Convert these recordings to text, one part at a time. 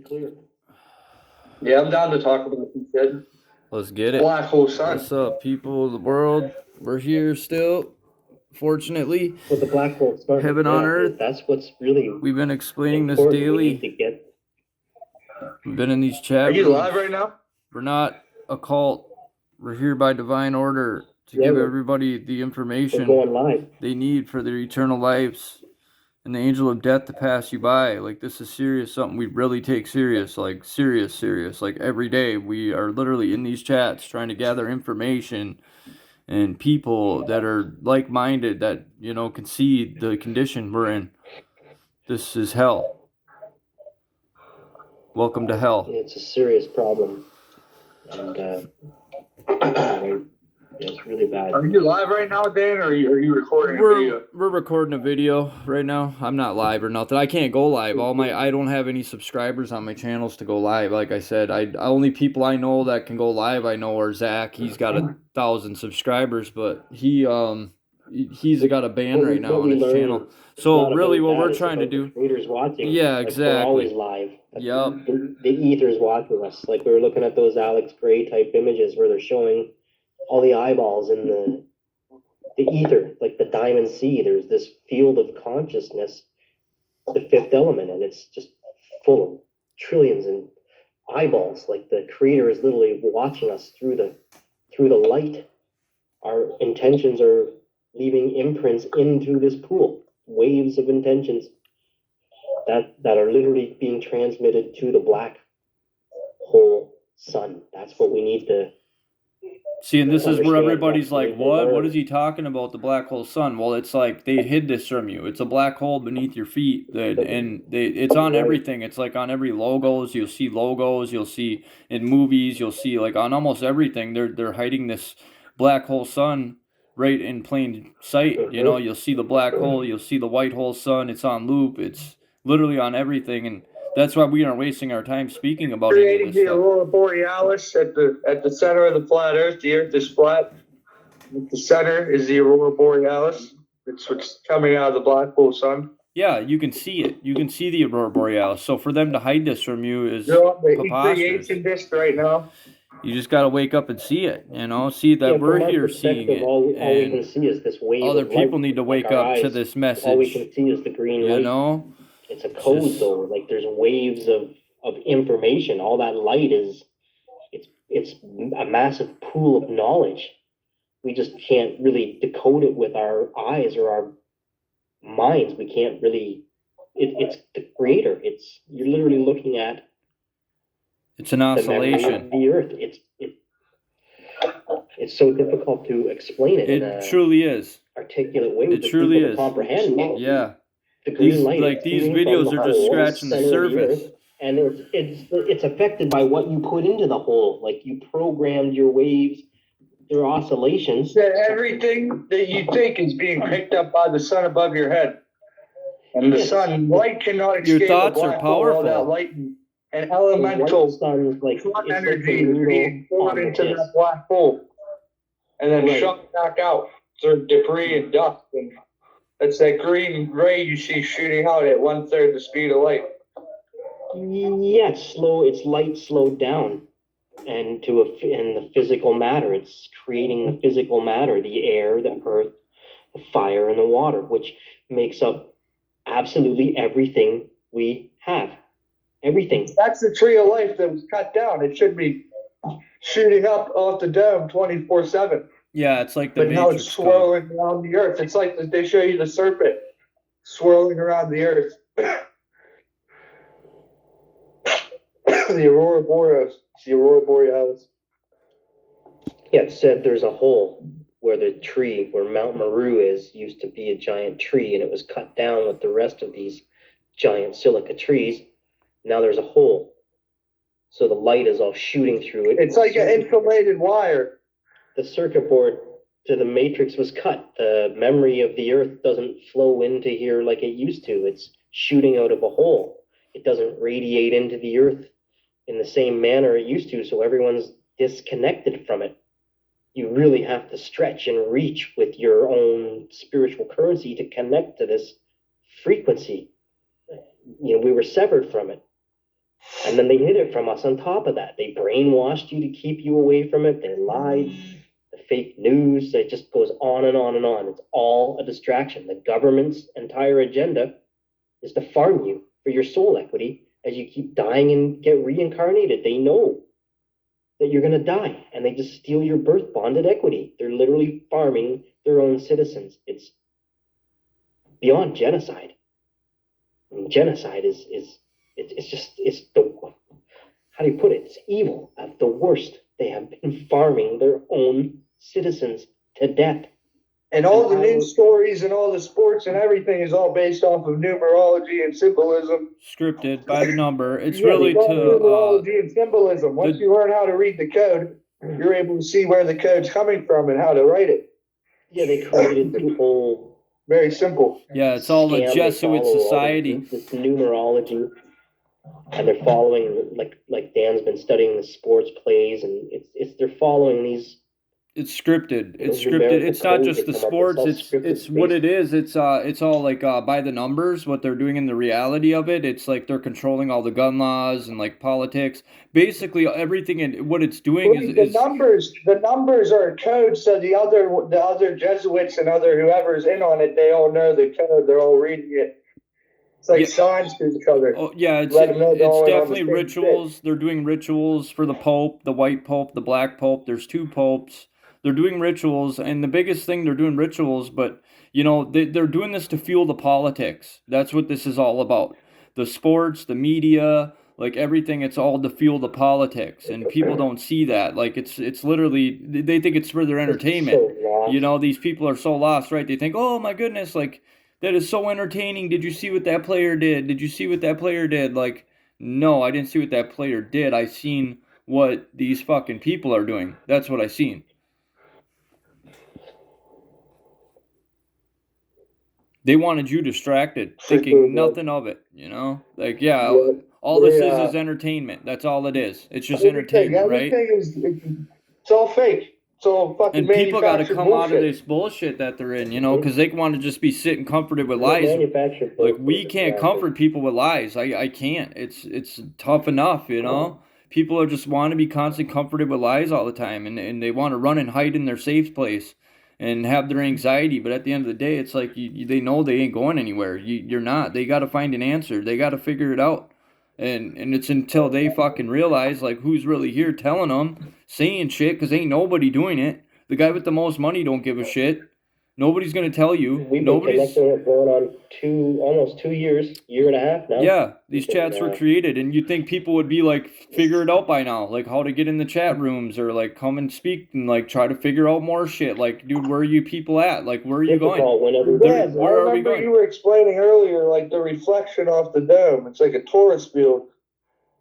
Clear. Yeah, I'm down to talk about some shit. Let's get it. Black hole sun. What's up, people of the world? We're here still, fortunately. With the black hole sun. Heaven on earth. That's what's really We've been explaining this important. We need daily. to get. We've been in these chat Are you rooms. live right now? We're not a cult. We're here by divine order to Yeah, give we're- everybody the We're information going live. they need for their eternal lives and the angel of death to pass you by. Like, this is serious, something we really take serious, like serious. Like, every day we are literally in these chats trying to gather information and people that are like-minded, that, you know, can see the condition we're in. This is hell. Welcome to hell. It's a serious problem, and it's really bad. Are you live right now, Dan, or are you recording a video? We're recording a video right now. I'm not live or nothing. I can't go live. I don't have any subscribers on my channels to go live. Like I said, only people I know that can go live I know are Zach. He's got 1,000 subscribers, but he's got a ban right now on his channel. So really, what we're trying to do. Readers watching. Yeah, like, exactly. We're always live. Yep. The ether's watching us. Like, we were looking at those Alex Gray type images where they're showing all the eyeballs in the ether, like the diamond sea. There's this field of consciousness, the fifth element, and it's just full of trillions and eyeballs. Like, the creator is literally watching us through the light. Our intentions are leaving imprints into this pool, waves of intentions that are literally being transmitted to the black hole sun. That's what we need to see, and this is where everybody's what like, what is he talking about, the black hole sun? Well, it's like they hid this from you. It's a black hole beneath your feet, it's on everything. It's like on every logos. You'll see logos. You'll see in movies. You'll see, like, on almost everything. They're hiding this black hole sun right in plain sight. You know, you'll see the black hole. You'll see the white hole sun. It's on loop. It's literally on everything, and that's why we aren't wasting our time speaking about Creating any the of this aurora borealis at the center of the flat Earth. The Earth is flat. At the center is the aurora borealis. It's what's coming out of the black hole sun. Yeah, you can see it. You can see the aurora borealis. So for them to hide this from you is You're on the preposterous. creation disc right now. You just got to wake up and see it, you know, see that we're here seeing it. All we can And see is this wave other of people light. need to Like, wake our up to eyes, this all we message, can see is the green you light. know? It's a code, just- though. Like, there's waves of information. All that light is, it's a massive pool of knowledge. We just can't really decode it with our eyes or our minds. We can't really. It's the creator. You're literally looking at It's an the memory oscillation. of the earth. It's so difficult to explain it in It a truly is. articulate way It for truly people to is. comprehend. Yeah. The green These, light, like, is these coming from videos the are just hole, scratching the center of surface. earth, and it's affected by what you put into the hole. Like, you programmed your waves, their oscillations. That everything that you think is being picked up by the sun above your head. And the sun, light cannot Your escape thoughts a are black hole. All powerful. that light and The elemental white sun, like, sun it's like energy the is needle being poured on the into disc. that black hole and then Right. shot back out through debris and dust. And it's that green ray you see shooting out at 1/3 the speed of light. Yeah, it's light slowed down, and and the physical matter. It's creating the physical matter, the air, the earth, the fire, and the water, which makes up absolutely everything we have. Everything. That's the tree of life that was cut down. It should be shooting up off the dome 24/7. Yeah, it's like the But now it's Matrix code. swirling around the earth. It's like they show you the serpent swirling around the earth. The aurora borealis. The aurora borealis. Yeah, it said there's a hole where the tree, where Mount Meru is, used to be a giant tree, and it was cut down with the rest of these giant silica trees. Now there's a hole. So the light is all shooting through it. It's like an insulated wire. The circuit board to the matrix was cut. The memory of the earth doesn't flow into here like it used to. It's shooting out of a hole. It doesn't radiate into the earth in the same manner it used to, so everyone's disconnected from it. You really have to stretch and reach with your own spiritual currency to connect to this frequency. You know, we were severed from it. And then they hid it from us on top of that. They brainwashed you to keep you away from it. They lied. The fake news, it just goes on and on and on. It's all a distraction. The government's entire agenda is to farm you for your soul equity as you keep dying and get reincarnated. They know that you're going to die, and they just steal your birth bonded equity. They're literally farming their own citizens. It's beyond genocide. I mean, genocide is it's the, how do you put it? It's evil at the worst. They have been farming their own citizens to death. And all the news stories and all the sports and everything is all based off of numerology and symbolism. Scripted by the number. It's Yeah, really it's all to numerology and symbolism. Once you learn how to read the code, you're able to see where the code's coming from and how to write it. Yeah, they created the whole Very simple. yeah, it's all the scam. They Jesuit follow all society. this numerology, and they're following like Dan's been studying the sports plays, and they're following these. It's scripted. It's Those scripted. numerical It's not codes just that the come up, sports. all It's scripted what based. it is. It's all like by the numbers. What they're doing in the reality of it. It's like they're controlling all the gun laws and like politics. Basically, everything and what it's doing is The numbers are a code, so the other Jesuits and other whoever's in on it, they all know the code. They're all reading it. It's like Yeah. signs to each other. oh yeah, it's Let 'em know they're all it's on the definitely same rituals. They're doing rituals for the Pope, the white Pope, the black Pope. There's two popes. They're doing rituals, and the biggest thing they're doing rituals, but you know they're doing this to fuel the politics. That's what this is all about. The sports, the media, like everything, it's all to fuel the politics, and people don't see that. Like it's literally they think it's for their entertainment. So lost. You know, these people are so lost, right? They think, oh my goodness, like that is so entertaining. Did you see what that player did? Did you see what that player did? Like, no, I didn't see what that player did. I seen what these fucking people are doing. That's what I seen. They wanted you distracted, thinking nothing of it, you know? Like, yeah, Yeah. all this Yeah. is entertainment. That's all it is. It's just entertainment, right? Everything it's all fake. It's all fucking And people got to manufactured come out of bullshit. this bullshit that they're in, you know, because they want to just be sitting comforted with They're lies. manufactured Like bullshit, we can't exactly. comfort people with lies. I can't. It's tough enough, you know. People are just want to be constantly comforted with lies all the time, and they want to run and hide in their safe place and have their anxiety. But at the end of the day, it's like they know they ain't going anywhere. You're not. They got to find an answer. They got to figure it out. And it's until they fucking realize like who's really here telling them, saying shit, because ain't nobody doing it. The guy with the most money don't give a shit. Nobody's gonna tell you. We've been Nobody's. connecting it going on almost 2 years, year and a half now. Yeah, these But, chats were created, and you'd think people would be like figure it out by now, like how to get in the chat rooms or like come and speak and like try to figure out more shit. Like, dude, where are you people at? Like, where are you going? difficult whenever There- Yeah, where I are we remember going? you were explaining earlier, like the reflection off the dome. It's like a tourist field.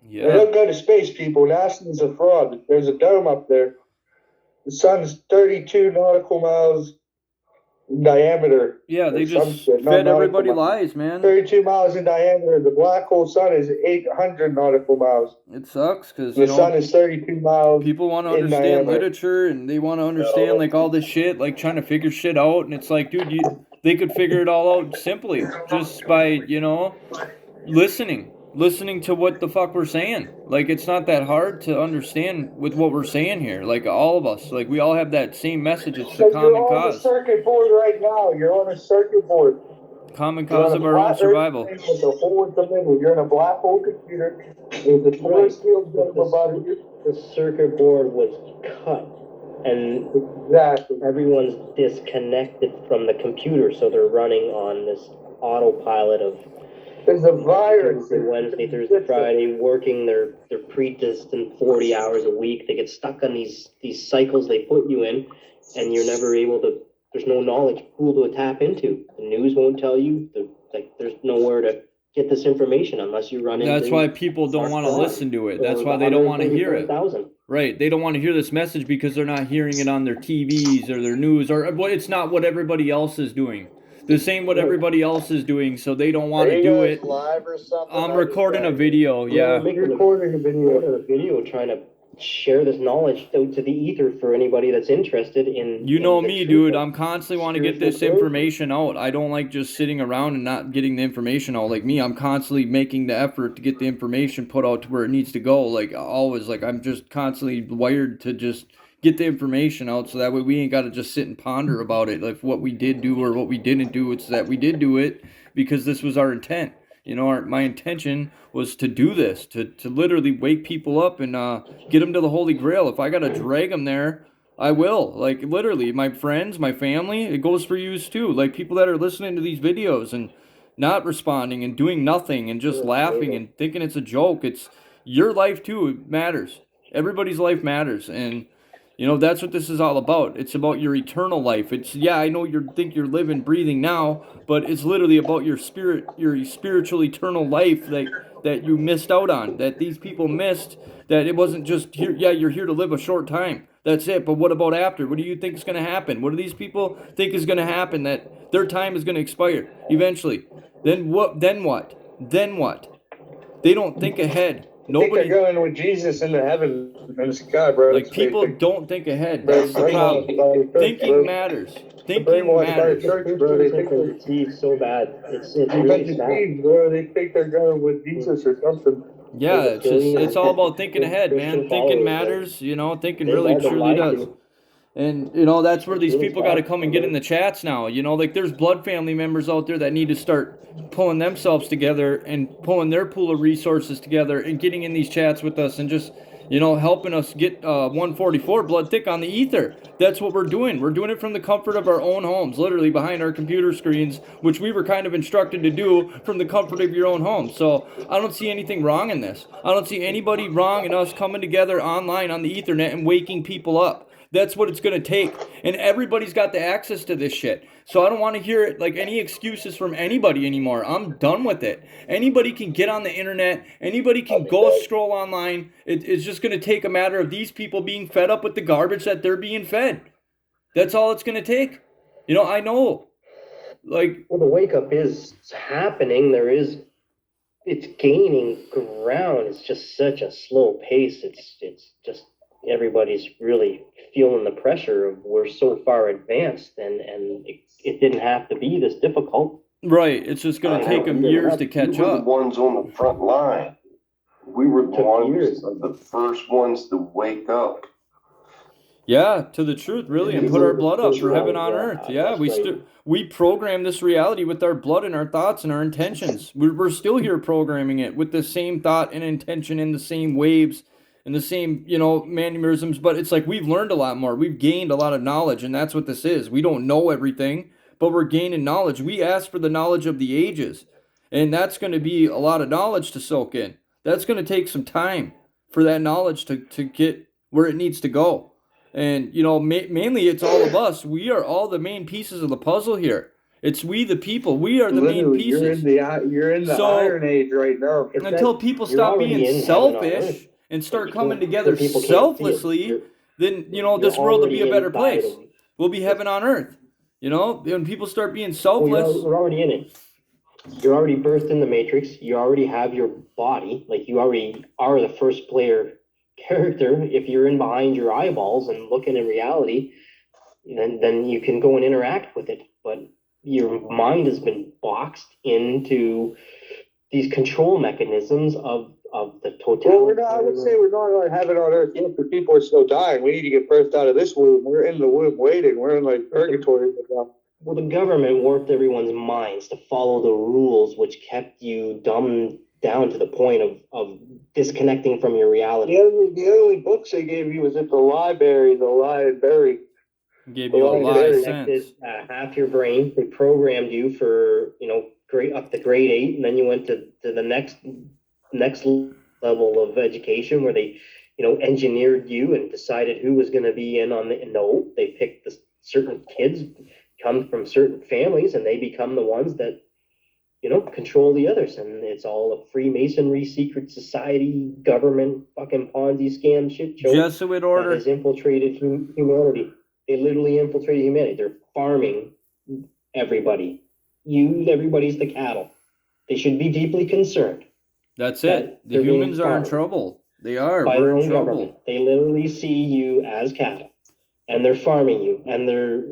They Yeah, don't go to space, people. NASA's a fraud. There's a dome up there. The sun's 32 nautical miles in diameter. yeah, they Or some just shit, not fed nautical everybody miles. lies, man. 32 miles in diameter. The black hole sun is 800 nautical miles. It sucks because The sun is 32 miles. people want to in understand diameter. literature and they want to understand like all this shit, like trying to figure shit out, and it's like, dude, they could figure it all out simply just by listening to what the fuck we're saying. Like, it's not that hard to understand with what we're saying here. Like, all of us, like, we all have that same message. It's the So you're common on the cause, circuit board right now. You're on a circuit board. common You're cause on of a our own flat Earth survival. thing with a hole in the middle. You're in a black hole computer. There's a force field going above you. the circuit board was cut, and Exactly. everyone's disconnected from the computer, so they're running on this autopilot of There's a virus. Tuesday, Wednesday, Thursday, Friday, working their predestined 40 hours a week. They get stuck on these cycles they put you in, and you're never able to. There's no knowledge pool to tap into. The news won't tell you. There's nowhere to get this information unless you run into. That's why people don't want to listen to it. That's why they don't want to hear it. 134,000. Right. They don't want to hear this message because they're not hearing it on their TVs or their news, or it's not what everybody else is doing. This ain't what everybody else is doing, so they don't want to do it. Live or something? I'm recording a video, yeah. Big recording a video. A video trying to share this knowledge out to the ether for anybody that's interested in. You know in the me, truth dude. of I'm constantly want to get spiritual this growth. information out. I don't like just sitting around and not getting the information out. Like me, I'm constantly making the effort to get the information put out to where it needs to go. Like always, like I'm just constantly wired to just get the information out so that way we ain't got to just sit and ponder about it. Like what we did do or what we didn't do. It's that we did do it because this was our intent. You know, my intention was to do this, to literally wake people up and get them to the Holy Grail. If I got to drag them there, I will. Like literally, my friends, my family, it goes for you too. Like people that are listening to these videos and not responding and doing nothing and just laughing and thinking it's a joke. It's your life too. It matters. Everybody's life matters. And you know, that's what this is all about. It's about your eternal life. It's yeah, I know you think you're living, breathing now, but it's literally about your spirit, your spiritual eternal life that you missed out on, that these people missed, that it wasn't just here, yeah, you're here to live a short time. That's it. But what about after? What do you think is going to happen? What do these people think is going to happen, that their time is going to expire eventually? Then what? Then what? Then what? They don't think ahead. I think Nobody, they're going with Jesus into heaven in the sky, bro. like That's what they people think. don't think ahead. They're That's the problem. brainwashed by the church, bro. Thinking matters. They're Thinking brainwashed by the matters. church, bro. They think They're deceived so bad. It's they got really sad. deceived, bro. They think they're going with Jesus or something. Yeah, it's just it's all about thinking ahead, man. Thinking matters, you know, thinking really truly does. And you know, that's where these people got to come and get in the chats now. You know, like there's blood family members out there that need to start pulling themselves together and pulling their pool of resources together and getting in these chats with us and just, you know, helping us get 144 blood thick on the ether. That's what we're doing. We're doing it from the comfort of our own homes, literally behind our computer screens, which we were kind of instructed to do from the comfort of your own home. So I don't see anything wrong in this. I don't see anybody wrong in us coming together online on the ethernet and waking people up. That's what it's going to take. And everybody's got the access to this shit. So I don't want to hear it like any excuses from anybody anymore. I'm done with it. Anybody can get on the internet. Anybody can go scroll online. It's just going to take a matter of these people being fed up with the garbage that they're being fed. That's all it's going to take. You know, I know. Like, Well, the wake up is happening. It's gaining ground. It's just such a slow pace. It's just everybody's really feeling the pressure of we're so far advanced, and it didn't have to be this difficult. right. It's just going to take them years to catch We were the up. ones on the front line. We were the Took ones, years. the first ones to wake up. Yeah, to the truth, really, and put our blood up for heaven on earth. Yeah, we program this reality with our blood and our thoughts and our intentions. We're still here programming it with the same thought and intention and the same waves and the same, you know, mannerisms. But it's like we've learned a lot more. We've gained a lot of knowledge, and that's what this is. We don't know everything, but we're gaining knowledge. We ask for the knowledge of the ages, and that's going to be a lot of knowledge to soak in. That's going to take some time for that knowledge to get where it needs to go. And, you know, mainly it's all of us. We are all the main pieces of the puzzle here. It's we the people. We are the main Literally, pieces. you're in the So- Iron Age right now. It's Until that people you're stop already being in heaven on selfish earth. and start You coming can't- together people can't see it. selflessly, You're- then, you know, you're this world will be a already better inside place. of- We'll be heaven on earth. You know, when people start being Well, selfless. we're already in it. You're already birthed in the matrix. You already have your body. Like you already are the first player character. If you're in behind your eyeballs and looking in reality, then you can go and interact with it. But your mind has been boxed into these control mechanisms of the Well, I would say we're not on heaven on earth yet, but people are still dying. We need to get birthed out of this womb. We're in the womb waiting. We're in like purgatory right now. Well, the government warped everyone's minds to follow the rules, which kept you dumbed down to the point of disconnecting from your reality. The only books they gave you was at the library, the library. Gave you a Well, lot there of is sense. Half your brain. They programmed you for, grade up to grade 8, and then you went to the next level of education where they, engineered you and decided who was going to be in on the. No, they picked the certain kids come from certain families, and they become the ones that, control the others. And it's all a Freemasonry, secret society, government, fucking Ponzi scam shit show Jesuit that order. has infiltrated humanity. They literally infiltrated humanity. They're farming everybody. Everybody's the cattle. They should be deeply concerned. That's that it. The they're being humans are in farmed. trouble. They are. by We're their in own trouble. government. They literally see you as cattle, and they're farming you, and they're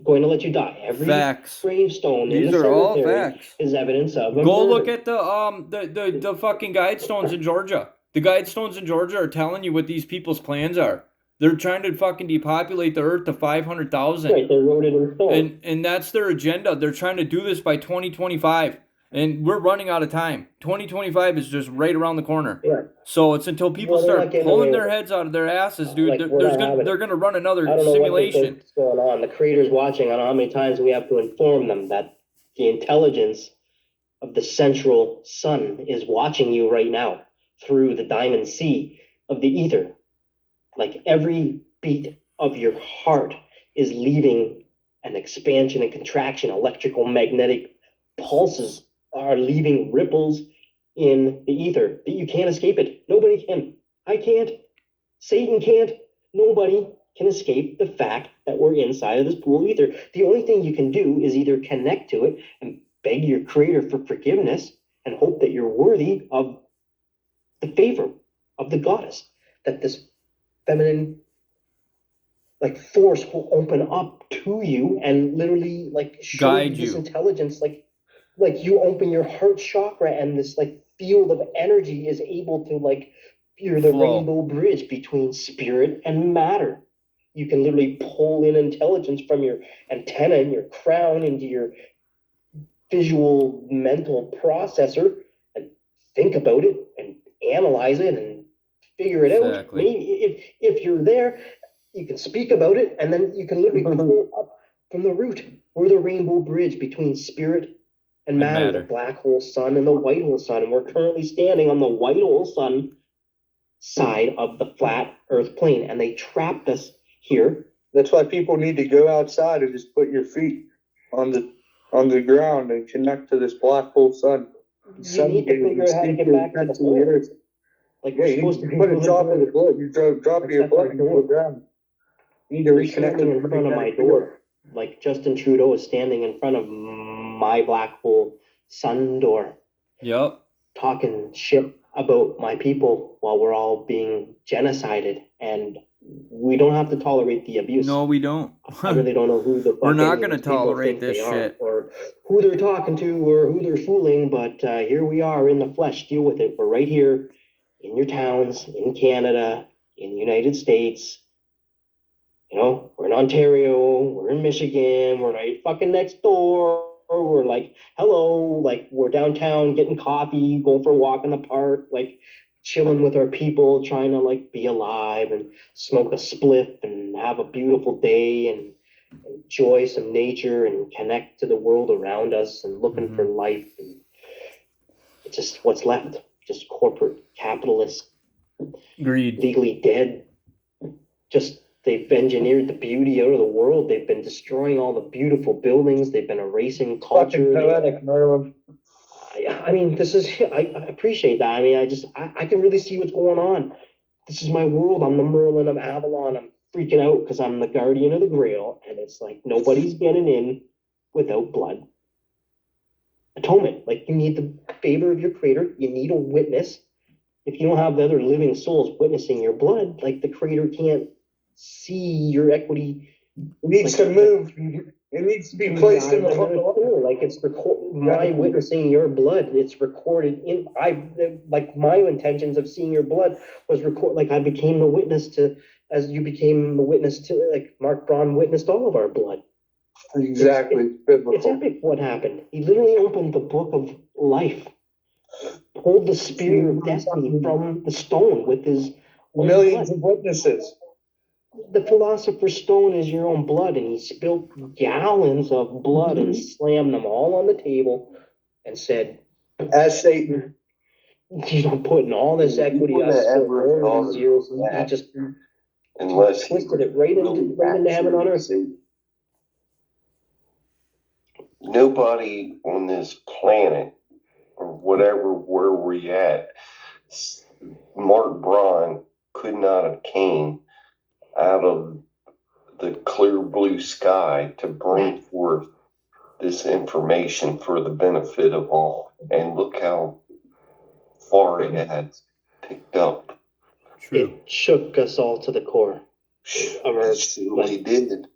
going to let you die. Every Facts. gravestone in These the are all cemetery facts. is evidence of a Go murder. look at the fucking guidestones in Georgia. The guidestones in Georgia are telling you what these people's plans are. They're trying to fucking depopulate the earth to 500,000. Right, they wrote it in stone. And that's their agenda. They're trying to do this by 2025. And we're running out of time. 2025 is just right around the corner. Yeah. So it's until people Well, they're start not getting pulling away their with it. heads out of their asses, dude. Like, we're not having it. They're gonna run another I don't know simulation. what's going on. The creator's watching. I don't know how many times we have to inform them that the intelligence of the central sun is watching you right now through the diamond sea of the ether. Like every beat of your heart is leaving an expansion and contraction. Electrical magnetic pulses are leaving ripples in the ether that you can't escape it. Nobody can. I can't. Satan can't. Nobody can escape the fact that we're inside of this pool of ether. The only thing you can do is either connect to it and beg your creator for forgiveness and hope that you're worthy of the favor of the goddess, that this feminine like force will open up to you and literally like show Guide you this you. intelligence, like you open your heart chakra and this like field of energy is able to like, you're the Flow. rainbow bridge between spirit and matter. You can literally pull in intelligence from your antenna and your crown into your visual mental processor and think about it and analyze it and figure it out. Exactly. Maybe if you're there, you can speak about it, and then you can literally pull up from the root. We're the rainbow bridge between spirit and matter, the black hole sun and the white hole sun. And we're currently standing on the white hole sun side of the flat earth plane, and they trapped us here. That's why people need to go outside and just put your feet on the ground and connect to this black hole sun. You need to figure out how to get back to the hole. earth. Like Yeah, we're you supposed to put a drop in the blood. You drop your That's blood our into the door. ground. You need to reconnect standing to in front of my door. Like Justin Trudeau is standing in front of my black hole sun door, Yep. talking shit about my people while we're all being genocided, and we don't have to tolerate the abuse. No, we don't. I really don't know who the We're not fucking gonna people tolerate think they this are, shit. or who they're talking to, or who they're fooling. But here we are in the flesh. Deal with it. We're right here in your towns, in Canada, in the United States. You know, we're in Ontario, we're in Michigan, we're right fucking next door. We're like, hello, like we're downtown getting coffee, going for a walk in the park, like chilling with our people, trying to like be alive and smoke a spliff and have a beautiful day and enjoy some nature and connect to the world around us and looking for life. And it's just what's left, just corporate capitalists, Greed. legally dead. Just they've engineered the beauty out of the world. They've been destroying all the beautiful buildings. They've been erasing culture. Poetic, Merlin. I mean, this is, I appreciate that. I mean, I can really see what's going on. This is my world. I'm the Merlin of Avalon. I'm freaking out because I'm the guardian of the Grail. And it's like, nobody's getting in without blood. Atonement. Like, you need the favor of your creator. You need a witness. If you don't have the other living souls witnessing your blood, like the creator can't see your equity. It needs to move. It needs to be placed in the like it's my witnessing your blood. It's recorded in like my intentions of seeing your blood was record. Like I became the witness to, as you became the witness to, like Mark Braun witnessed all of our blood. Exactly. It's epic what happened. He literally opened the book of life, pulled the spear of destiny from the stone with his own millions blood. of witnesses. The philosopher's stone is your own blood, and he spilled gallons of blood and slammed them all on the table and said, As Satan. you know, putting all this equity You wouldn't us have ever over thought these of years, that. he just Unless he twisted it right into heaven on earth. Nobody on this planet or whatever where we at, Mark Braun could not have came out of the clear blue sky to bring forth this information for the benefit of all. And look how far it has picked up. True. It shook us all to the core. It surely did.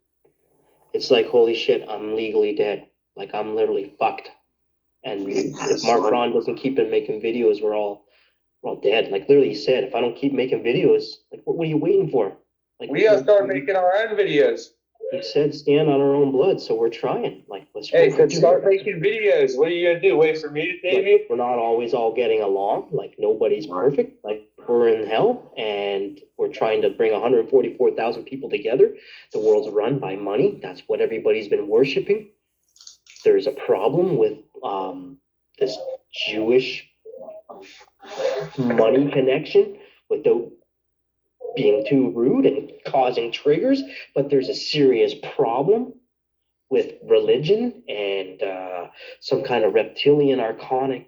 It's like, holy shit, I'm legally dead. Like, I'm literally fucked. And if Mark Braun doesn't keep making videos, we're all dead. Like, literally, he said, if I don't keep making videos, like, what are you waiting for? Like, We gotta start making our own videos. He said, stand on our own blood, so we're trying. Like, let's Hey, fucking so do start it. making videos. What are you gonna do? Wait for me to save you? We're not always all getting along. Like, nobody's perfect. Like, we're in hell, and we're trying to bring 144,000 people together. The world's run by money. That's what everybody's been worshiping. There's a problem with this Jewish money connection without being too rude and causing triggers, but there's a serious problem with religion and some kind of reptilian archonic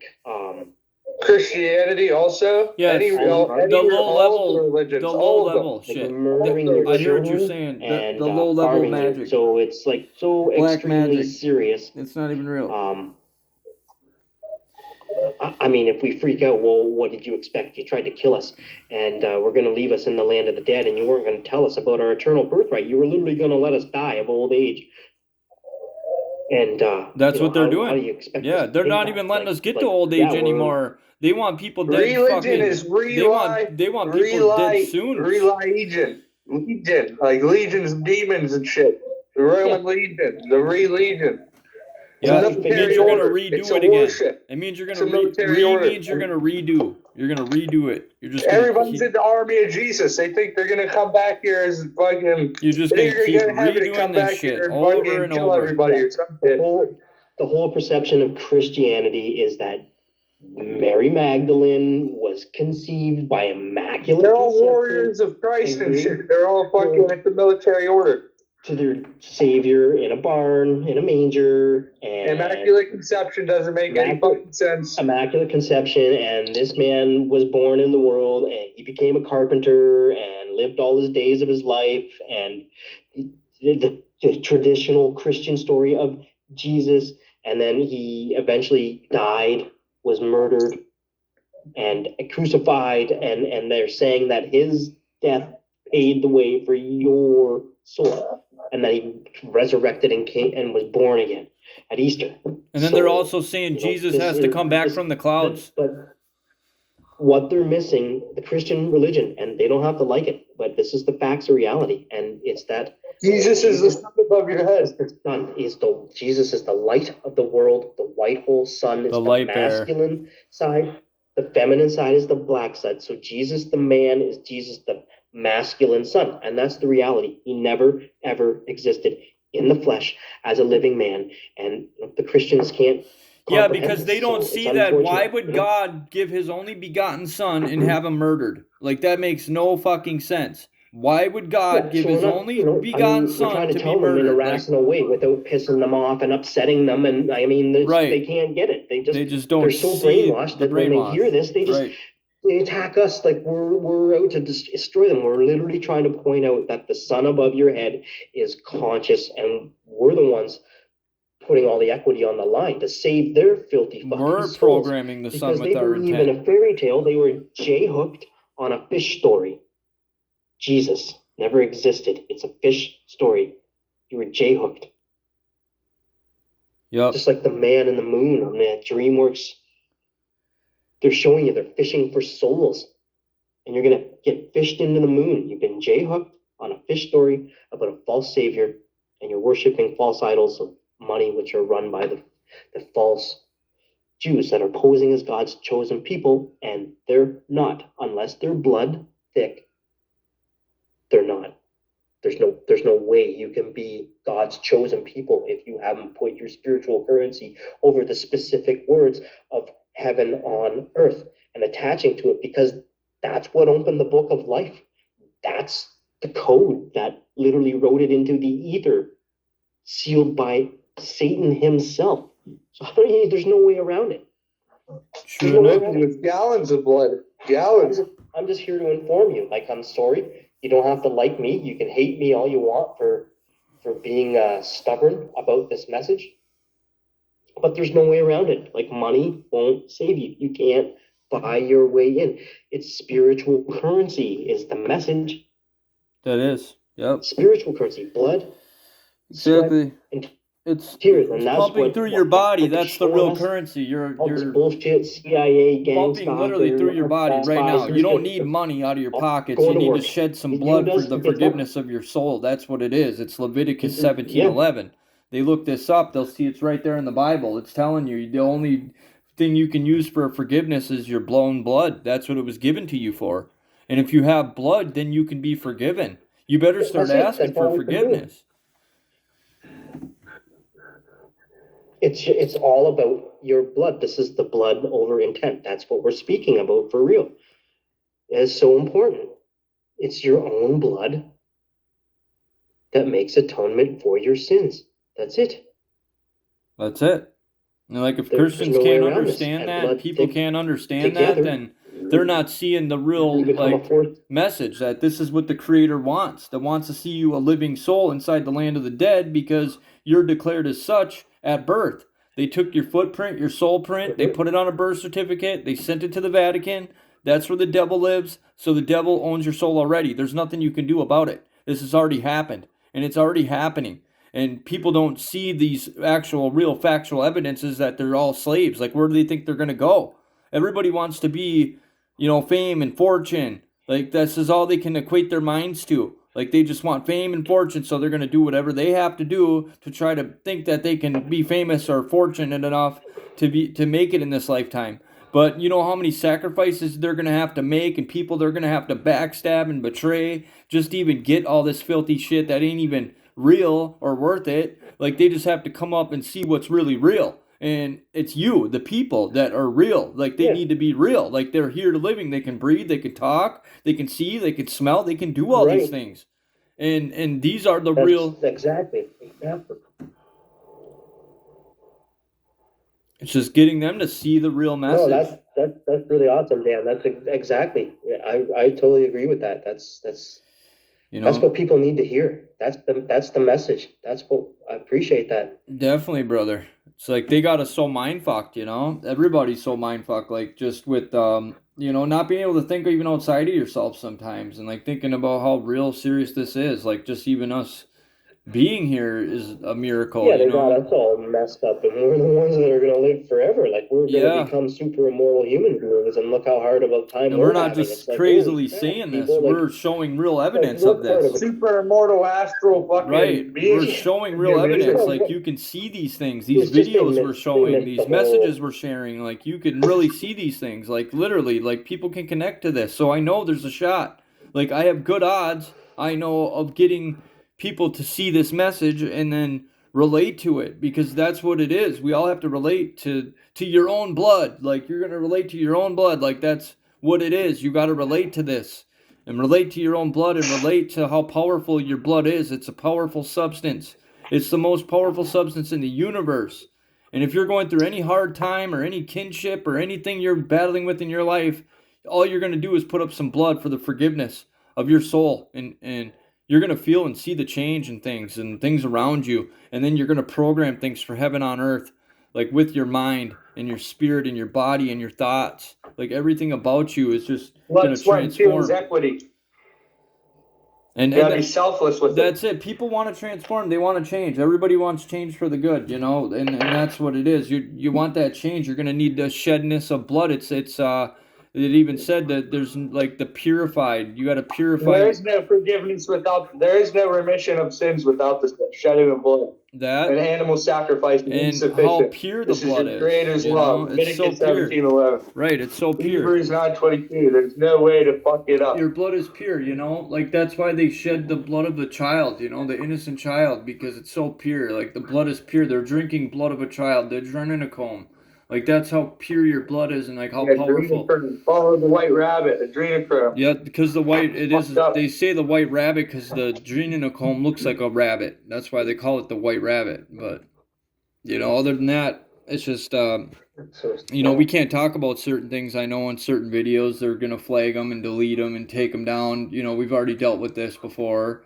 Christianity also. Yes, Any real, the any low all level, the religions, the all low of them. level shit. murdering your I hear what you're children saying. The and low level harming you. magic. So it's like so Black extremely magic. serious. It's not even real. I mean, if we freak out, well, what did you expect? You tried to kill us, and we're going to leave us in the land of the dead, and you weren't going to tell us about our eternal birthright. You were literally going to let us die of old age. And That's what they're doing. How do you expect Yeah, us to they're think not that? even letting us get Like, to old age yeah, we're- anymore. They want people dead. Religion fucking, is they rely. want people dead soon. Legion, like legions, demons and shit. The Roman Legion, the Legion. Yeah, It's a it means military you're gonna order. redo It's it a again. worship. It means you're It's gonna a military order. means you're gonna redo. You're gonna redo it. You're just gonna Everyone's keep, in the army of Jesus. They think they're gonna come back here as fucking. you're just They gonna think they're keep gonna have to redoing come this back shit here and over fucking and kill over. everybody or The something. whole perception of Christianity is that Mary Magdalene was conceived by immaculate They're all conception warriors of Christ and Agreed. shit. They're all fucking like the military order. to their savior in a barn, in a manger, and Immaculate conception doesn't make any fucking sense. immaculate conception. And this man was born in the world, and he became a carpenter and lived all his days of his life. And the traditional Christian story of Jesus, and then he eventually died, was murdered, and crucified, and they're saying that his death paid the way for your soul, and that he resurrected and came and was born again at Easter. And then they're also saying Jesus has to come back from the clouds. But what they're missing, the Christian religion, and they don't have to like it, but this is the facts of reality, and it's that Jesus is the sun above your head. the sun is Jesus is the light of the world. The white whole sun is The the light bearer. masculine side. The feminine side is the black side. So Jesus, the man, is Jesus, the masculine son, and that's the reality. He never ever existed in the flesh as a living man, and the Christians can't. Yeah, comprehend because they this, don't so see it's that. Why unfortunate, would you know? God give his only begotten son and have him murdered? Like, that makes no fucking sense. Why would God give So his we're not- only you know, begotten we're son trying to to be tell them in a murdered? Like, rational way without pissing them off and upsetting them, and I mean, Right. they can't get it. They just don't they're so see brainwashed the that when they brainwash. hear this, they just Right. they attack us like we're out to destroy them. We're literally trying to point out that the sun above your head is conscious, and we're the ones putting all the equity on the line to save their filthy fucking We're souls. programming the sun Because with they our believe in intent. a fairy tale. They were J-hooked on a fish story. Jesus never existed. It's a fish story. You were J-hooked. Yep. Just like the man in the moon on that DreamWorks. They're showing you they're fishing for souls. And you're going to get fished into the moon. You've been J-hooked on a fish story about a false savior, and you're worshiping false idols of money, which are run by the false Jews that are posing as God's chosen people, and they're not. Unless they're blood thick, they're not. There's no way you can be God's chosen people if you haven't put your spiritual currency over the specific words of heaven on earth and attaching to it, because that's what opened the book of life. That's the code that literally wrote it into the ether, sealed by Satan himself. So there's no way around it. True enough. With gallons of blood. Gallons. I'm just here to inform you. Like, I'm sorry. You don't have to like me. You can hate me all you want for being stubborn about this message. But there's no way around it. Like, money won't save you. You can't buy your way in. It's spiritual currency is the message. That is. Yep. Spiritual currency, blood, sweat, Exactly. and It's tears, and it's that's pumping what through your body. what they're That's the showing real us. currency. All this You're bullshit, CIA, gang pumping literally through your body right now. You don't need money out of your pockets. You Going to need to work. shed some You know blood who for does? the Gets up. forgiveness of your soul. That's what it is. It's Leviticus Yeah. 17:11. They look this up, they'll see it's right there in the Bible. It's telling you the only thing you can use for forgiveness is your blown blood. That's what it was given to you for. And if you have blood, then you can be forgiven. You better start That's it. asking That's all for we can do. forgiveness. It's all about your blood. This is the blood over intent. That's what we're speaking about for real. It is so important. It's your own blood that makes atonement for your sins. That's it. That's it. And like if There's Christians no way can't around this. understand And that, and blood people can't understand that, together, then they're not seeing the real you become a like fourth. message that this is what the Creator wants. That wants to see you a living soul inside the land of the dead because you're declared as such at birth. They took your footprint, your soul print, they put it on a birth certificate, they sent it to the Vatican. That's where the devil lives. So the devil owns your soul already. There's nothing you can do about it. This has already happened, and it's already happening. And people don't see these actual, real, factual evidences that they're all slaves. Like, where do they think they're going to go? Everybody wants to be, fame and fortune. Like, this is all they can equate their minds to. Like, they just want fame and fortune, so they're going to do whatever they have to do to try to think that they can be famous or fortunate enough to make it in this lifetime. But you know how many sacrifices they're going to have to make and people they're going to have to backstab and betray just to even get all this filthy shit that ain't even real or worth it. Like, they just have to come up and see what's really real. And it's you, the people that are real. Like, they need to be real. Like, they're here to living. They can breathe, they can talk, they can see, they can smell, they can do all these things. And these are the real. Exactly. It's just getting them to see the real message. No, that's really awesome, Dan. That's exactly. Yeah, I totally agree with that. That's that's what people need to hear. That's the message. That's what I appreciate that. Definitely, brother. It's like they got us so mind fucked, Everybody's so mind fucked, like just with not being able to think even outside of yourself sometimes, and like thinking about how real serious this is. Like just even us being here is a miracle. Yeah, they got us all messed up, and we're the ones that are going to live forever. Like we're going to become super immortal human beings, and look how hard of a time. And we're not just crazily saying this; we're showing real evidence of this. Super immortal astral fucking. Right, we're showing real evidence. Like you can see these things, these videos we're showing, these messages we're sharing. Like you can really see these things. Like literally, like people can connect to this. So I know there's a shot. Like I have good odds. I know of getting people to see this message and then relate to it, because that's what it is. We all have to relate to your own blood. Like you're going to relate to your own blood. Like that's what it is. You got to relate to this and relate to your own blood and relate to how powerful your blood is. It's a powerful substance. It's the most powerful substance in the universe. And if you're going through any hard time or any kinship or anything you're battling with in your life, all you're going to do is put up some blood for the forgiveness of your soul, and you're going to feel and see the change in things around you. And then you're going to program things for heaven on earth, like with your mind and your spirit and your body and your thoughts. Like everything about you is just going to transform. Equity. And you gotta be selfless with that's it. People want to transform. They want to change. Everybody wants change for the good, and that's what it is. You want that change. You're going to need the shedness of blood. It even said that there's like the purified. You got to purify. There is no forgiveness there is no remission of sins without the shedding of blood. That an animal sacrifice is and insufficient. how pure the blood is. Creator's love. It's so pure. 17:11. Right, it's so pure. Hebrews 9:22. There's no way to fuck it up. Your blood is pure, Like that's why they shed the blood of the child, the innocent child, because it's so pure. Like the blood is pure. They're drinking blood of a child. They're adrenochrome. Like that's how pure your blood is, and like how powerful. Follow the white rabbit, adrenochrome. Yeah, because they say the white rabbit because the adrenochrome looks like a rabbit. That's why they call it the white rabbit. But other than that, it's just we can't talk about certain things. I know on certain videos they're gonna flag them and delete them and take them down. We've already dealt with this before.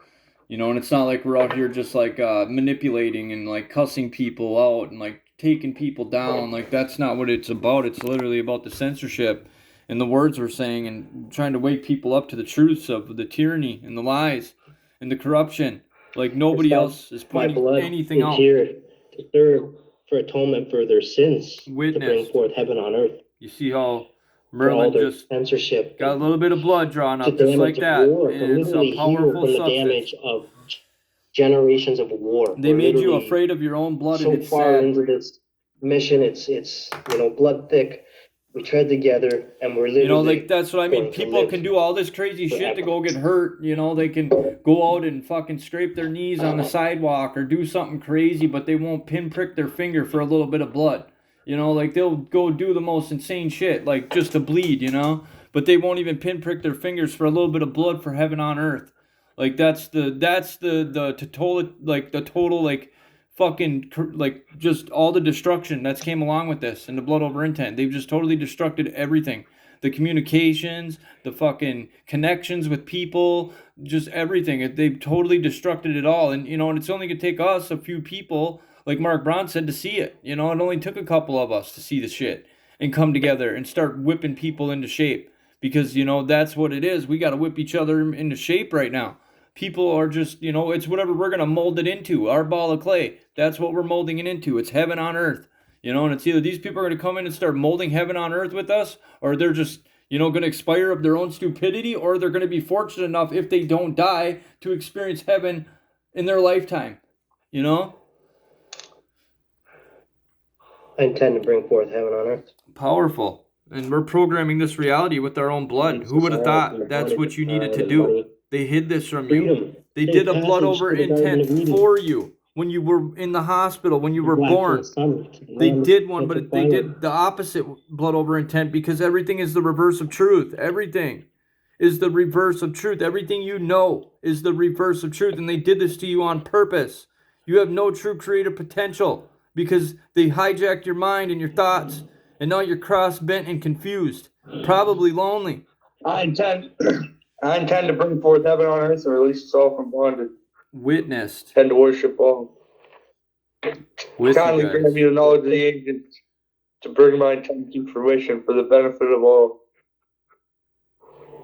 And it's not like we're out here just like manipulating and like cussing people out and like taking people down. Like that's not what it's about. It's literally about the censorship and the words we're saying, and trying to wake people up to the truths of the tyranny and the lies and the corruption. Like nobody It's else is My pointing blood anything is out. here to serve for atonement for their sins, to bring Witnessed. forth heaven on earth. You see how For all Merlin their just censorship. got a little bit of blood drawn to up, just like damage of that, war, to and it's literally a heal powerful from the substance. damage of generations of war. They We're made you literally afraid of your own blood, so and it's far sad. into this mission, it's blood thick. We tread together, and we're literally You know, like that's what I mean. going to People live can do all this crazy shit to forever. go get hurt. You know, they can go out and fucking scrape their knees on the sidewalk or do something crazy, but they won't pinprick their finger for a little bit of blood. You know, like they'll go do the most insane shit, like just to bleed, you know? But they won't even pinprick their fingers for a little bit of blood for heaven on earth. Like that's the total like fucking like just all the destruction that's came along with this and the blood over intent. They've just totally destructed everything. The communications, the fucking connections with people, just everything. They've totally destructed it all. And you know, and it's only gonna take us, a few people, like Mark Braun said, to see it. You know, it only took a couple of us to see the shit and come together and start whipping people into shape. Because, you know, that's what it is. We gotta whip each other into shape right now. People are just, you know, it's whatever we're gonna mold it into. Our ball of clay. That's what we're molding it into. It's heaven on earth. You know, and it's either these people are gonna come in and start molding heaven on earth with us, or they're just, you know, gonna expire of their own stupidity, or they're gonna be fortunate enough, if they don't die, to experience heaven in their lifetime. You know? I intend to bring forth heaven on earth. Powerful. And we're programming this reality with our own blood. Who would have thought that's what you needed to do? They hid this from you. Freedom. They did a passage blood over to the Garden intent of Eden. for you when you were in the hospital, when you were Black born. Hole Sun. They did one, but It's a they fire. did the opposite blood over intent, because everything is the reverse of truth. Everything is the reverse of truth. Everything you know is the reverse of truth. And they did this to you on purpose. You have no true creative potential because they hijacked your mind and your thoughts. And now you're cross bent and confused, probably lonely. I intend to bring forth heaven on earth and release us all from bondage. Witnessed Tend to worship all. with Kindly you grant guys. me the knowledge of the agents to bring my intent to fruition for the benefit of all.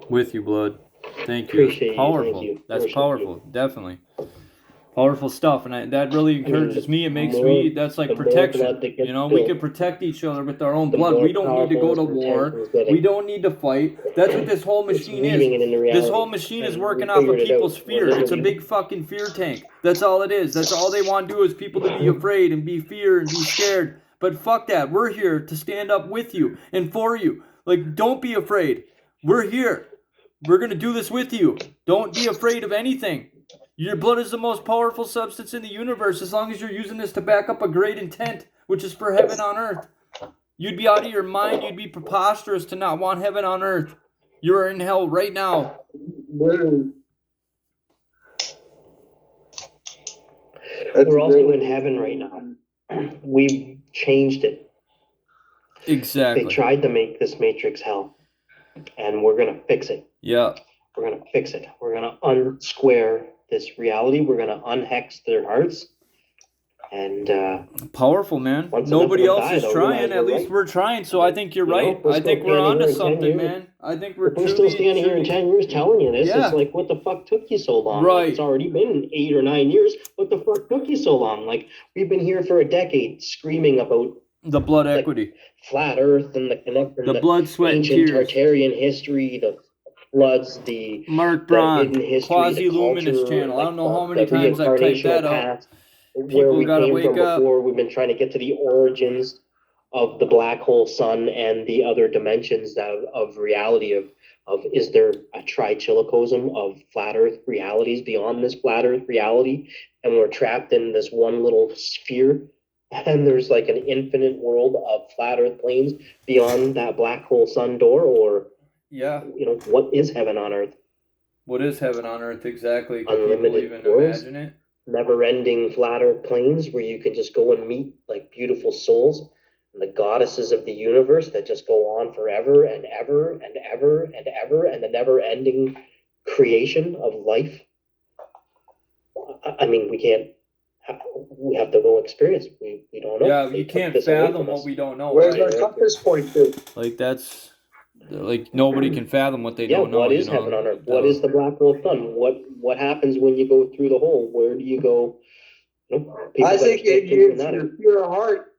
With you, blood. Thank you. Appreciate It's you. powerful. Thank you. That's Worship powerful. Definitely. Powerful stuff. And that really encourages me. It makes me, that's like the more protection. blood that gets You know, we spilled, can protect each other with our own the blood. more We don't need to go to powerful war. repentance getting. We don't need to fight. That's what this whole It's machine weaving is. it into reality. This whole machine is And working we off of figured it out. people's fear. We're It's a literally- big fucking fear tank. That's all it is. That's all they want to do is people to be afraid and be fear and be scared. But fuck that. We're here to stand up with you and for you. Like, don't be afraid. We're here. We're going to do this with you. Don't be afraid of anything. Your blood is the most powerful substance in the universe as long as you're using this to back up a great intent, which is for heaven on earth. You'd be out of your mind. You'd be preposterous to not want heaven on earth. You're in hell right now. Literally. We're also in heaven right now. We've changed it. They Exactly. tried to make this matrix hell, and we're gonna fix it. Yeah. We're gonna fix it. We're gonna unsquare this reality. We're gonna unhex their hearts, and Powerful, man. Once Nobody enough of else them is die, they'll trying. realize At we're least right. we're trying. So I think you're You know, right. we're I think still we're standing onto here in 10 something, years. man. I think we're if we're truly, still standing here in truly- 10 years telling you this, Yeah. it's like, what the fuck took you so long? Right. Like, it's already been 8 or 9 years. What the fuck took you so long? Like, we've been here for a decade screaming about the blood equity, flat Earth and the connection, the blood, sweat, and ancient tears. Tartarian history, the floods, the Mark the Braun, hidden history, Quasi-Luminous the culture, channel. I don't know like how many the times I typed reincarnational that up. past, where People we gotta came wake from up. before. We've been trying to get to the origins of the black hole sun and the other dimensions of reality of is there a trichilocosm of flat Earth realities beyond this flat Earth reality, and we're trapped in this one little sphere, and there's like an infinite world of flat Earth planes beyond that black hole sun door, or Yeah. what is heaven on Earth? What is heaven on earth exactly? Can people Unlimited even worlds? imagine it? Never-ending flat Earth planes where you can just go and meet like beautiful souls and the goddesses of the universe that just go on forever and ever and ever and ever, and the never-ending creation of life. I mean, we have to go experience. We don't know. Yeah, They you took can't this away fathom from what us. we don't know. Where's Right? our compass point to? Like that's Like nobody can fathom what they Yeah, don't know. what is you know? heaven on earth? What is the black hole sun? What happens when you go through the hole? Where do you go? You know, people I better think start if you, figuring that out. if you're a heart,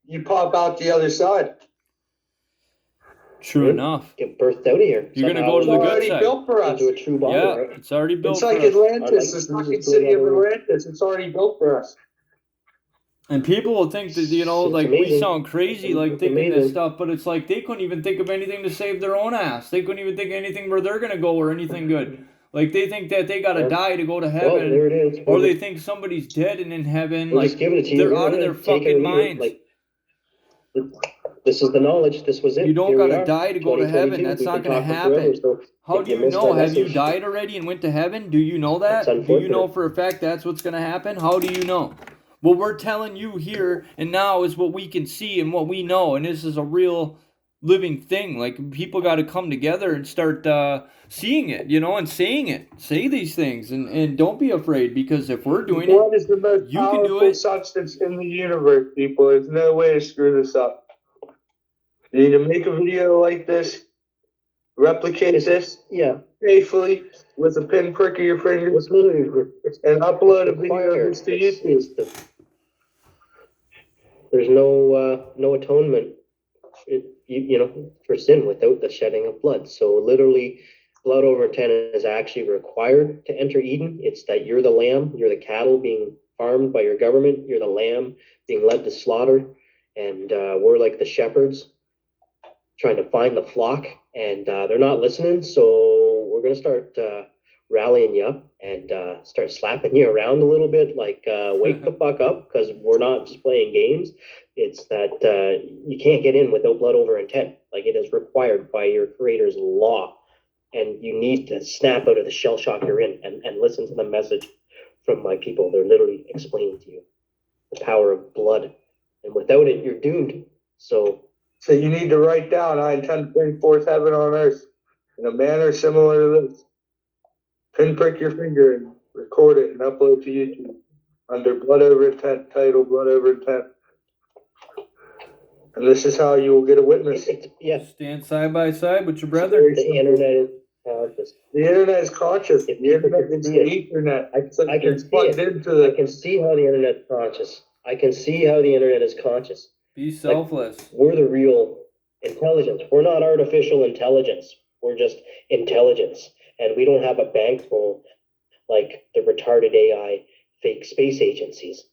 you pop out the other side. True Yeah. enough. Get birthed out of here. You're gonna somehow go to It's the good already side. built for us. into a true body, Yeah, right? it's already built It's like for us. Atlantis, the I'd like fucking to city of another- Atlantis. It's already built for us. And people will think that, you know, It's like we amazing. sound crazy, It's like thinking this amazing. stuff, but it's like they couldn't even think of anything to save their own ass. They couldn't even think of anything where they're gonna go or anything good. Like they think that they gotta Yeah. die to go to Well, heaven, there it is. or they think somebody's dead and in heaven. We're Like just giving it to you. they're Here, out of here, their take it or fucking leave it. minds. Like, this is the knowledge. This was it. You don't Here we gotta are, die to go to heaven. 2022. That's We've not been gonna talking forever, happen. so How if do you you missed know? our Have you message, died already and went to heaven? Do you know that? That's Do you know unfortunate. for a fact that's what's gonna happen? How do you know? What we're telling you here and now is what we can see and what we know, and this is a real living thing. Like people got to come together and start seeing it, you know, and saying it. Say these things, and don't be afraid, because if we're doing it, Blood is the most you can do powerful it. substance in the universe, people. There's no way to screw this up. You need to make a video like this, replicate this yeah, safely with a pinprick of your finger, it's literally and upload a it's video of required. this to It's YouTube. there's no atonement, you know, for sin without the shedding of blood. So literally, blood over intent is actually required to enter Eden. It's that you're the lamb, you're the cattle being farmed by your government, you're the lamb being led to slaughter, and we're like the shepherds trying to find the flock, and they're not listening. So we're gonna start rallying you up and start slapping you around a little bit, like wake the fuck up, because we're not just playing games. It's that you can't get in without blood over intent. Like, it is required by your creator's law, and you need to snap out of the shell shock you're in and listen to the message from my people. They're literally explaining to you the power of blood, and without it, you're doomed. So So you need to write down, I intend to bring forth heaven on earth in a manner similar to this. Pinprick your finger and record it and upload to YouTube under Blood Over Intent, title Blood Over Intent. And this is how you will get a witness. yes, Stand side by side with your brother. the internet is just The internet is conscious. If The internet people is could the see it. Ethernet. It's like I can it's see plugged it. into I the. can see how the internet's conscious. I can see how the internet is conscious. Be selfless. We're the real intelligence. We're not artificial intelligence. We're just intelligence. And we don't have a bankroll like the retarded AI fake space agencies.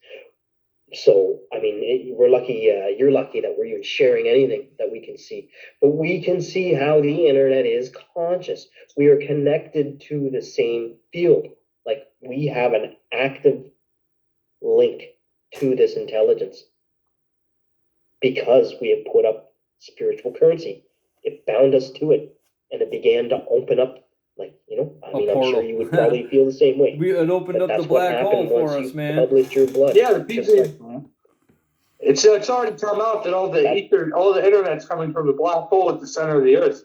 So, I mean, we're lucky, you're lucky that we're even sharing anything that we can see. But we can see how the internet is conscious. We are connected to the same field. Like, we have an active link to this intelligence because we have put up spiritual currency. It bound us to it, and it began to open up. Like, you know, I A mean, I'm portal. sure you would probably feel the same way. It opened But up the that's what black hole happened for once us, you man. published your blood. Yeah, the Just people. like- It's already come out that all the internet's coming from the black hole at the center of the earth.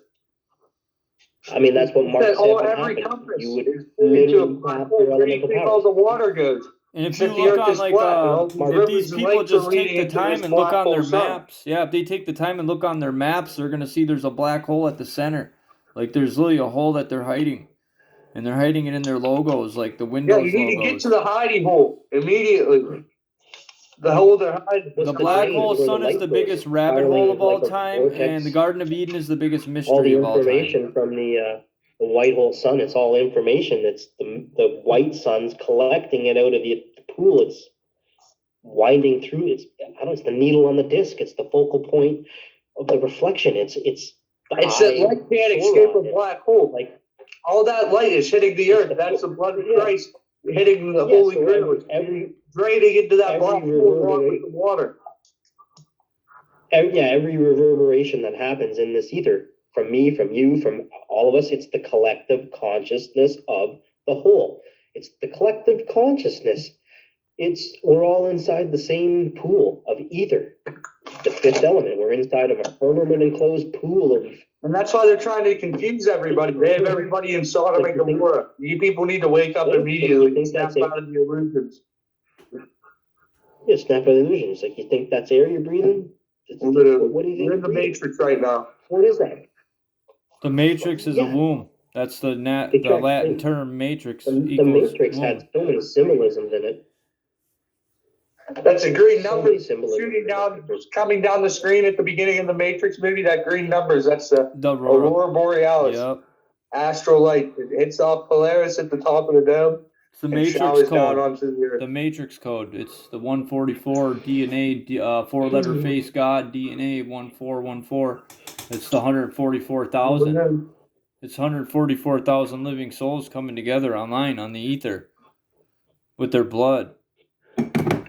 I mean, that's what Mark That said all would every happen. compass You would is pointing to a literally black tap hole. your Where do you elemental think all powers. the water goes? And if Except you the look earth on is like flat, and all if the rivers these and people lakes are just take leading the into time this and look black on their hole sun. maps, yeah, if they take the time and look on their maps, they're gonna see there's a black hole at the center. Like there's literally a hole that they're hiding, and they're hiding it in their logos, like the Yeah, Windows you need to get logos. to the hiding hole immediately. The hole they're hiding. The What's black change hole where the sun is light the goes? biggest rabbit Spiraling hole of all like a time, vortex. and the Garden of Eden is the biggest All mystery the of all time. information from the white hole sun. It's all information. It's the white sun's collecting it out of the pool. It's winding through. It's the needle on the disc. It's the focal point of the reflection. It's It's that light can't escape a black hole. Like, All that light is hitting the earth. That's the blood of Christ hitting the Holy so Grail. It's every draining into that every black hole along with the water. every reverberation that happens in this ether, from me, from you, from all of us, it's the collective consciousness of the whole. It's the collective consciousness. We're all inside the same pool of ether, the fifth element. We're inside of a firmament enclosed pool of. And that's why they're trying to confuse everybody. They have everybody in Sodom and Gomorrah. You people need to wake up Yeah, immediately you think and snap that's it? out of the illusions. Yeah, snap out of illusions. Like, you think that's air you're breathing? Literally. What do you think? We're in the you're breathing? matrix right now. What is that? The matrix is a Yeah. womb. That's the Because Latin term matrix The equals Matrix womb. had so many symbolisms in it. That's a green So number many symbolisms shooting in down, it. just coming down the screen at the beginning of the Matrix movie. That green numbers, that's the The aurora. Aurora Borealis, Yep. astral light. It hits off Polaris at the top of the dome It's the and matrix showers down code. onto the earth. The matrix code. It's the 144 DNA, 4-letter face God, DNA 1414. It's the 144,000. It's 144,000 living souls coming together online on the ether with their blood.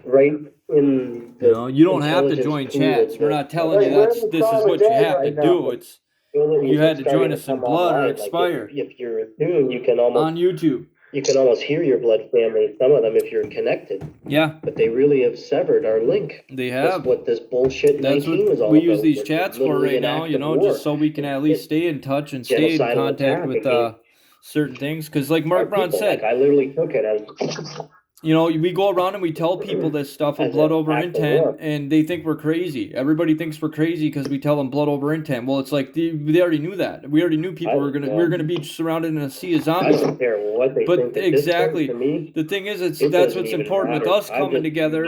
Right in the You know, you don't have to intelligence join pool chats. of We're the- not telling you Right, this we're in is what you Dead have to right now. do. It's abilities you had are to join starting us to in come blood or online. expire. Like if you're attuned, you can almost on YouTube. you can almost hear your blood family. Some of them, if you're connected, Yeah, but they really have severed our link. they That's have. what this bullshit That's 19 was what all we about. use these We're chats for literally right an now, act you of know, war. just so we can at least stay in touch and stay in Genocidal contact attack with against certain things. Because like our Mark Brown people. said, Like I literally took it as you know, we go around and we tell people this stuff of As blood an over act of intent, war. and they think we're crazy. Everybody thinks we're crazy because we tell them blood over intent. Well, it's like they already knew that. We already knew people we were gonna be surrounded in a sea of I zombies. don't care what they But think. At this point, exactly. for me, The thing is, it that's doesn't what's even important with matter. us I coming just- together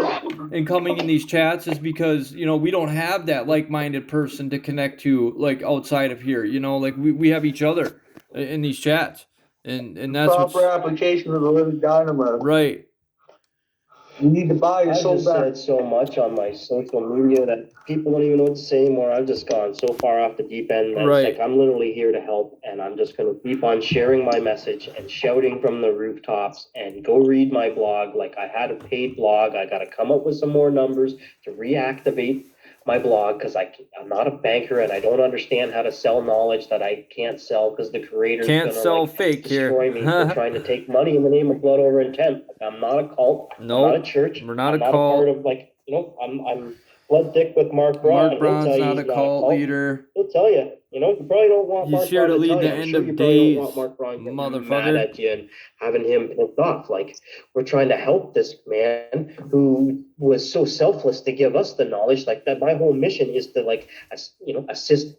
and coming in these chats is because, you know, we don't have that like-minded person to connect to, like, outside of here. You know, like we have each other in these chats, and that's what's Proper application of the living dynamo. right. You need to buy your I've soul just back. said so much on my social media that people don't even know what to say anymore. I've just gone so far off the deep end that Right. like I'm literally here to help, and I'm just gonna keep on sharing my message and shouting from the rooftops. And go read my blog. Like I had a paid blog. I got to come up with some more numbers to reactivate my blog because I'm not a banker and I don't understand how to sell knowledge that I can't sell because the creator's Can't gonna sell like fake destroy here. me for trying to take money in the name of blood over intent. Like, I'm not a cult. I'm not a Nope. church. We're not I'm a not cult. a part of like I'm blood thick with Mark Braun. Mark He'll Brown's tell you not he's a cult leader. He'll tell you. You know, you probably don't want He's Mark here Braun to lead tell the you. I'm end sure of you probably days, don't want Mark Braun getting mad motherfucker. at you and having him pissed off. Like we're trying to help this man who was so selfless to give us the knowledge. Like that, my whole mission is to like, assist.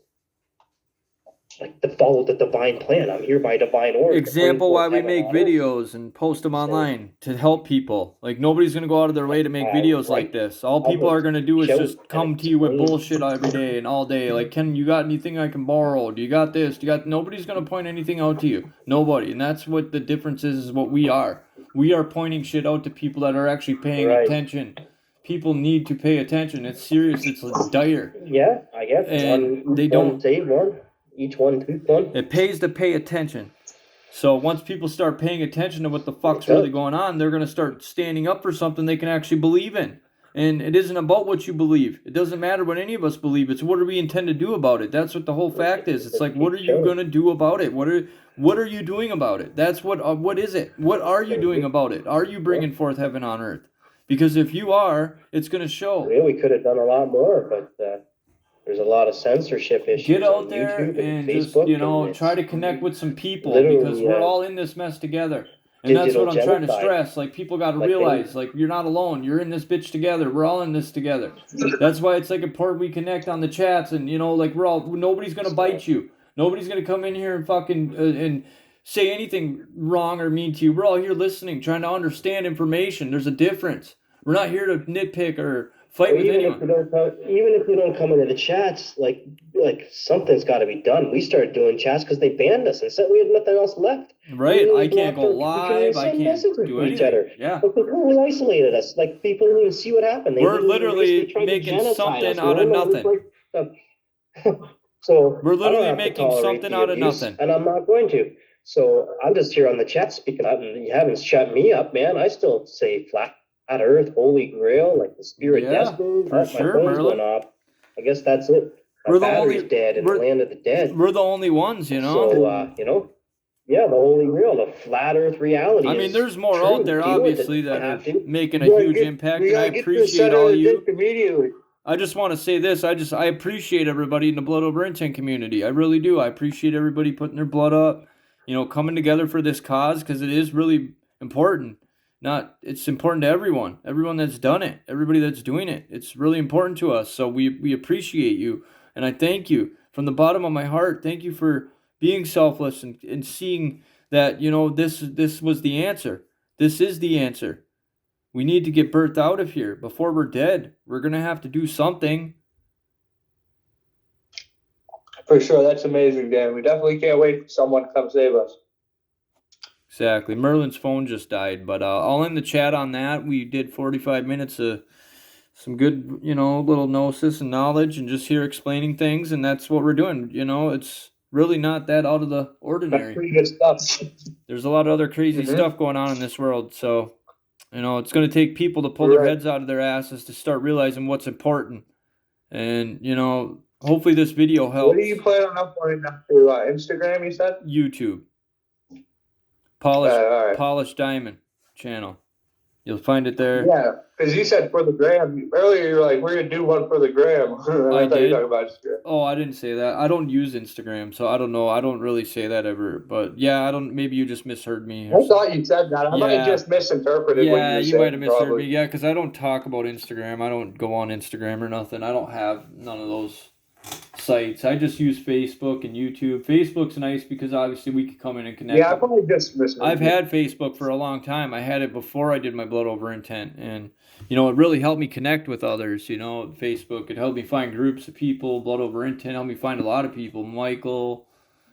Like to follow the divine plan. I'm here by divine order. Example why we 24/7 make on earth. videos and post them online to help people. Like nobody's gonna go out of their way to make videos like this. All people are gonna do is just come to you with bullshit every day and all day. Like, Ken, you got anything I can borrow? Do you got this? Do you got? Nobody's gonna point anything out to you. Nobody. And that's what the difference is what we are. We are pointing shit out to people that are actually paying Right. attention. People need to pay attention. It's serious. It's dire. Yeah, I guess. And one, they each don't- one save one. Each one took one. It pays to pay attention. So once people start paying attention to what the fuck's It does. really going on, they're going to start standing up for something they can actually believe in. And it isn't about what you believe. It doesn't matter what any of us believe. It's what do we intend to do about it. That's what the whole fact is. It's like, what are you going to do about it? What are you doing about it? That's what is it? What are you doing about it? Are you bringing forth heaven on earth? Because if you are, it's going to show. Yeah, we could have done a lot more, but there's a lot of censorship issues Get on out there YouTube and Facebook. just, you know, and try to it's connect with some people literally, because we're all in this mess together. And that's digital what I'm trying to genocide. stress. Like, people got to Like realize, like, you're not alone. You're in this bitch together. We're all in this together. That's why it's, like, important we connect on the chats and, you know, like, nobody's going to bite you. Nobody's going to come in here and fucking, and say anything wrong or mean to you. We're all here listening, trying to understand information. There's a difference. We're not here to nitpick or fight with even anyone. if we don't come into the chats, like something's got to be done. We started doing chats because they banned us and said we had nothing else left. Right? We I can't go live. I send can't messages do to each anything. other. Yeah. But they totally isolated us. Like people didn't even see what happened. They We're didn't even literally erase- they tried to making genocide something us. out of It was nothing. like, so We're I don't literally have to making tolerate something the out of abuse, nothing. and I'm not going to. So I'm just here on the chat speaking up, and you haven't shut me up, man. I still say flat Earth, Holy Grail, like the Spirit Yeah, Destiny. for My sure, phone's Merlin. going off. I guess that's it. My We're the battery's only- dead in the we're- land of the dead. We're the only ones, you know? So, yeah, the Holy Grail, the flat Earth reality. I mean, is there's more true. out there, Deal with it. obviously, that Have are to. making a We gotta huge get- impact, we and I gotta get to the appreciate center all of the you. disc immediately. I just want to say this. I appreciate everybody in the Blood Over Intent community. I really do. I appreciate everybody putting their blood up, you know, coming together for this cause because it is really important. It's important to everyone that's done it, everybody that's doing it. It's really important to us. So we appreciate you, and I thank you from the bottom of my heart. Thank you for being selfless and seeing that, you know, this was the answer. This is the answer. We need to get birthed out of here before we're dead. We're going to have to do something. For sure, that's amazing, Dan. We definitely can't wait for someone to come save us. Exactly. Merlin's phone just died, but I'll end the chat on that. We did 45 minutes of some good, you know, little gnosis and knowledge and just here explaining things, and that's what we're doing. You know, it's really not that out of the That's ordinary. pretty good stuff. There's a lot of other crazy Mhm. stuff going on in this world, so, you know, it's going to take people to pull their Right. heads out of their asses to start realizing what's important. And, you know, hopefully this video helps. What do you plan on uploading that to Instagram, you said? YouTube. All right. Polished Diamond channel. You'll find it there. Yeah, because you said for the gram. Earlier you were like, we're going to do one for the gram. I thought you did? were talking about Instagram. Oh, I didn't say that. I don't use Instagram, so I don't know. I don't really say that ever. But yeah, I don't. Maybe you just misheard me. I thought you said that. I might Yeah. have just misinterpreted what Yeah, you were you saying. might have misheard probably. me. Yeah, because I don't talk about Instagram. I don't go on Instagram or nothing. I don't have none of those sites. I just use Facebook and YouTube. Facebook's nice because obviously we can come in and connect. Yeah, I probably just misheard I've you. had Facebook for a long time. I had it before I did my Blood Over Intent, and you know, it really helped me connect with others. You know, Facebook, it helped me find groups of people. Blood Over Intent helped me find a lot of people. Michael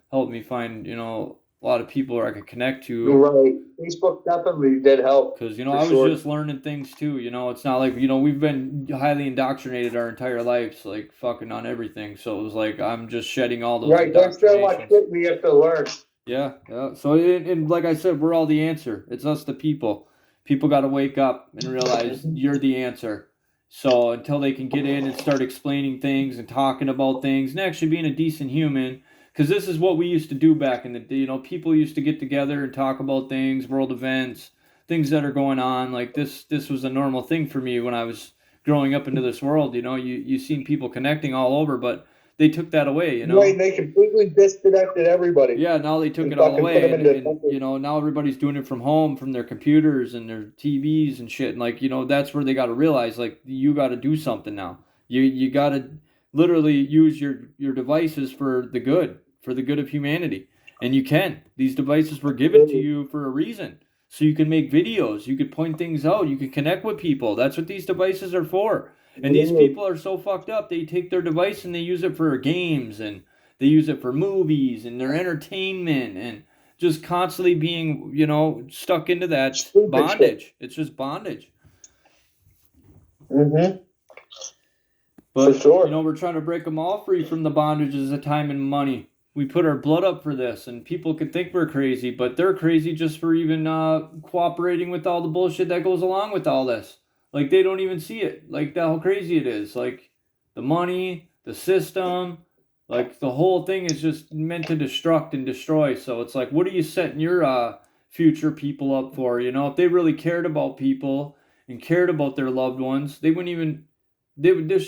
helped me find, you know, a lot of people I could connect to. You're right. Facebook definitely did help. Because, you know, For I was sure. just learning things too. You know, it's not like, you know, we've been highly indoctrinated our entire lives, like fucking on everything. So it was like I'm just shedding all those Right, there's so much indoctrinations. shit we have to learn. Yeah, yeah. So, and like I said, we're all the answer. It's us, the people. People got to wake up and realize you're the answer. So until they can get in and start explaining things and talking about things and actually being a decent human, because this is what we used to do back in the day. You know, people used to get together and talk about things, world events, things that are going on. Like this was a normal thing for me when I was growing up into this world. You know, you seen people connecting all over, but they took that away. You know. Right, they completely disconnected everybody. Yeah, now they took And it all fucking put away, 'em into and something. you know, now everybody's doing it from home, from their computers and their TVs and shit. And like, you know, that's where they got to realize, like, you got to do something now. You got to literally use your devices for the good of humanity, and you can. These devices were given to you for a reason, so you can make videos, you could point things out, you can connect with people. That's what these devices are for. And these people are so fucked up, they take their device and they use it for games and they use it for movies and their entertainment and just constantly being, you know, stuck into that Stupid bondage. shit. It's just bondage. Mm-hmm. But, For sure. you know, we're trying to break them all free from the bondages of time and money. We put our blood up for this, and people can think we're crazy, but they're crazy just for even cooperating with all the bullshit that goes along with all this. Like, they don't even see it. Like, how crazy it is. Like, the money, the system, like, the whole thing is just meant to destruct and destroy. So it's like, what are you setting your future people up for? You know, if they really cared about people and cared about their loved ones, this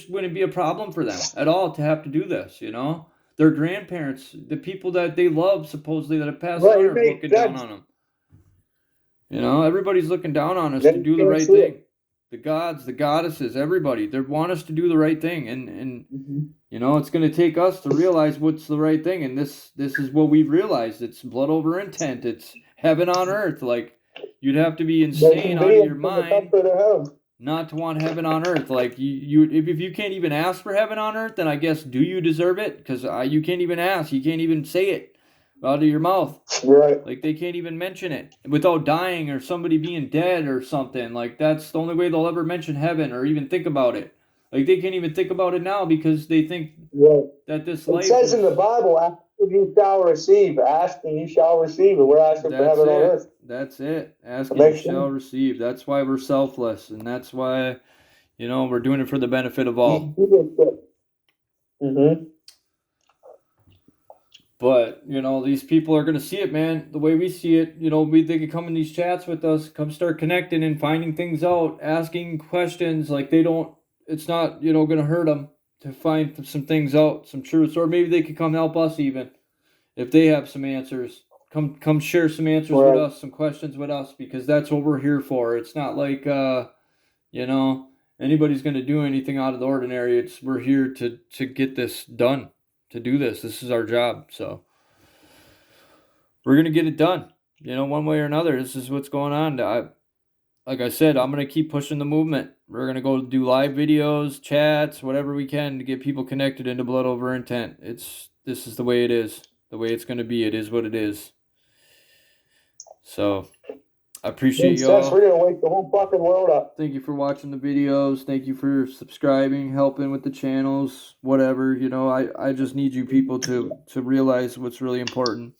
wouldn't be a problem for them at all to have to do this, you know? Their grandparents, the people that they love, supposedly, that have passed Right, on, it are makes looking down sense. on them. You know, everybody's looking down on us They to do the can't right see it. thing. The gods, the goddesses, everybody, they want us to do the right thing, and Mm-hmm. you know, it's going to take us to realize what's the right thing, and this is what we've realized. It's blood over intent. It's heaven on earth. Like, you'd have to be insane out of your mind not to want heaven on earth. Like, if you can't even ask for heaven on earth, then I guess, do you deserve it? Because you can't even ask. You can't even say it out of your mouth. Right. Like, they can't even mention it without dying or somebody being dead or something. Like, that's the only way they'll ever mention heaven or even think about it. Like, they can't even think about it now because they think Right. that this It life says in the is... Bible, ask and you shall receive. Ask and you shall receive. And we're asking for That's heaven on it. earth. That's it. Ask That and you makes shall sense. receive. That's why we're selfless, and that's why, you know, we're doing it for the benefit of all. Mm-hmm. But, you know, these people are going to see it, man, the way we see it. You know, they could come in these chats with us, come start connecting and finding things out, asking questions. Like, it's not, you know, going to hurt them to find some things out, some truths. Or maybe they could come help us even if they have some answers. Come share some answers Right. with us, some questions with us, because that's what we're here for. It's not like, you know, anybody's going to do anything out of the ordinary. We're here to get this done, to do this. This is our job. So, we're gonna get it done. You know, one way or another. This is what's going on. Like I said, I'm gonna keep pushing the movement. We're gonna go do live videos, chats, whatever we can to get people connected into Blood Over Intent. This is the way it is, the way it's gonna be. It is what it is. So I appreciate y'all. We're gonna wake the whole fucking world up. Thank you for watching the videos. Thank you for subscribing, helping with the channels, whatever. You know, I just need you people to realize what's really important.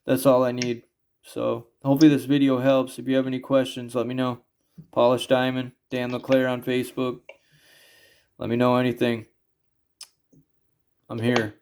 That's all I need. So hopefully this video helps. If you have any questions, let me know. Polished Diamond, Dan LeClaire on Facebook. Let me know anything. I'm here.